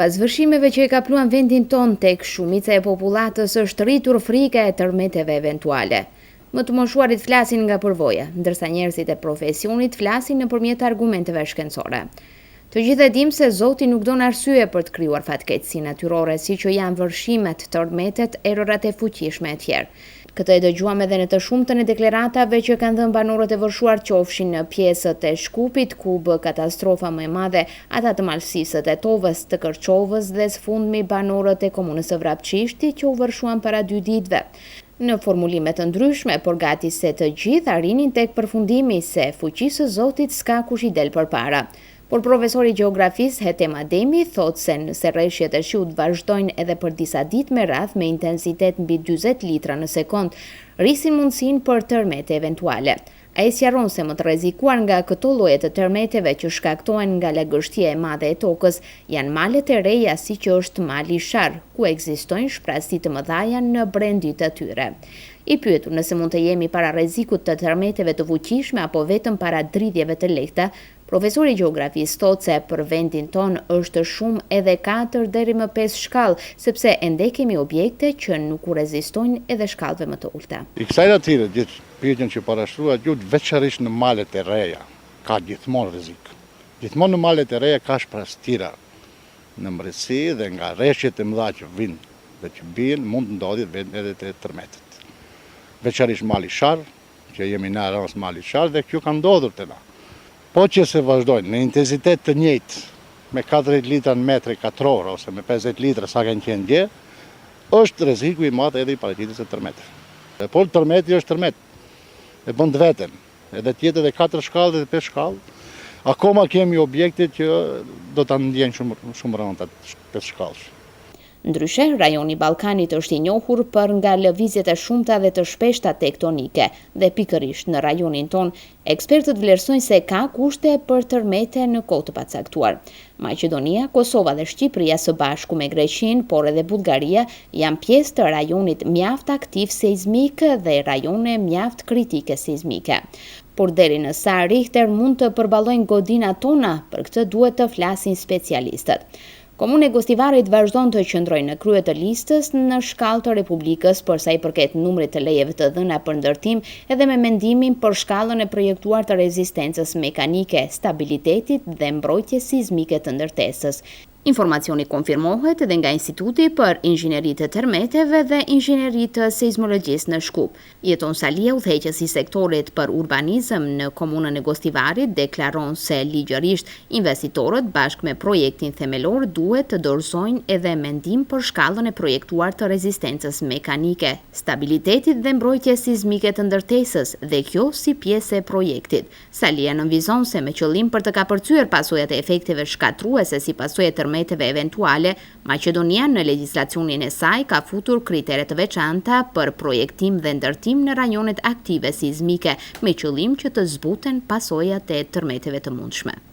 Pas vërshimeve që e kapluan vendin ton, tek shumica e popullatës është rritur frika e tërmeteve eventuale. Më të moshuarit flasin nga përvoja, ndërsa njerëzit e profesionit flasin nëpërmjet argumenteve shkencore. Të gjithë e dim se Zoti nuk don arsye për të krijuar fatkeqësi natyrore, siç janë vërshimet, tërmetet, erorat e fuqishme e tjerë. Këtë e dëgjuam edhe në të shumtën e deklaratave që kanë dhënë banorët e vërshuar, qofshin në pjesët e Shkupit, ku bë katastrofa më e madhe, ata të Malësisë, të Tovës, të Kërçovës dhe së fundmi banorët e komunës së Vrapçishtit që u vërshuan para 2 ditëve. Në formulime të ndryshme, por gati se të gjithë arrinin tek përfundimi se fuqisë së Zotit s'ka kush i del përpara. Por profesori gjeografisë Hetem Ademi thot se nëse rreshjet e shiut vazhdojnë edhe për disa ditë me radhë me intensitet mbi 40 litra në sekond, rrisin mundësinë për tërmete eventuale. Ai sqaron se më të rrezikuar nga këto lloje të tërmeteve që shkaktohen nga lagështia e madhe e tokës janë malet e reja, siç është mali Sharr, ku ekzistojnë shprasë të mëdha në brendit të tyre. I pyetur nëse mund të jemi para rrezikut të tërmeteve të fuqishme apo vetëm para dridhjeve të lehta, profesori gjeografisë thot se për vendin ton është shumë edhe 4 deri më 5 shkallë, sepse ende kemi objekte që nuk u rezistojnë edhe shkallëve më të ulta. I kësaj natyre, gjithë pyetjen që parashtrua gjuhë, veçanërisht në malet e reja, ka gjithmonë rrezik. Gjithmonë në malet e reja ka shprasë tira në mbretëri dhe nga rreshjet e mëdha që vinë dhe që bien, mund të ndodhin edhe të tërmetet. Veçanërisht mali Sharr, që jemi në rreth mali Sharr dhe kjo ka ndodhur te na. Po që se vazhdojnë në intensitet të njëjtë, me 40 litra në metre katror ose me 50 litra sa kanë qenë dje, është rreziku i madh edhe i paraqitjes së tërmeteve. Por tërmeti është tërmet, e bën veten, edhe tjetër edhe 4 shkallë dhe 5 shkallë. Akoma kemi objekte që do ta ndjejnë shumë rënda 5 shkallësh. Ndryshe, rajoni Ballkanit është i njohur për nga lëvizjet e shumta dhe të shpeshta tektonike dhe pikërisht në rajonin ton, ekspertët vlerësojnë se ka kushte për tërmete në kohë të pacaktuar. Maqedonia, Kosova dhe Shqipëria së bashku me Greqinë, por edhe Bullgaria janë pjesë të rajonit mjaft aktiv seizmik dhe rajone mjaft kritike seizmike. Por deri në sa Richter mund të përballojnë godinat tona, për këtë duhet të flasin specialistët. Komuna e Gostivarit vazhdon të qëndrojë në krye të listës në shkallë të Republikës për sa i përket numrit të lejeve të dhëna për ndërtim edhe me mendimin për shkallën e projektuar të rezistencës mekanike, stabilitetit dhe mbrojtjes sizmike të ndërtesës. Informacioni konfirmohet edhe nga Instituti për Inxhineri të Tërmeteve dhe Inxhineri të Seizmologjisë në Shkup. Jeton Salia, udhëheqës i sektorit për urbanizëm në komunën e Gostivarit, deklaron se ligjërisht investitorët bashkë me projektin themelor duhet të dorëzojnë edhe mendim për shkallën e projektuar të rezistencës mekanike, stabilitetit dhe mbrojtjes sizmike të ndërtesës dhe kjo si pjesë e projektit. Salia nënvizon se me qëllim për të kapërcyer pasojat e efekteve shkatruese si pasojë të tërmeteve eventuale, Maqedonia në legjislacionin e saj ka futur kritere të veçanta për projektim dhe ndërtim në rajonet aktive sizmike me qëllim që të zbuten pasojat e tërmeteve të mundshme.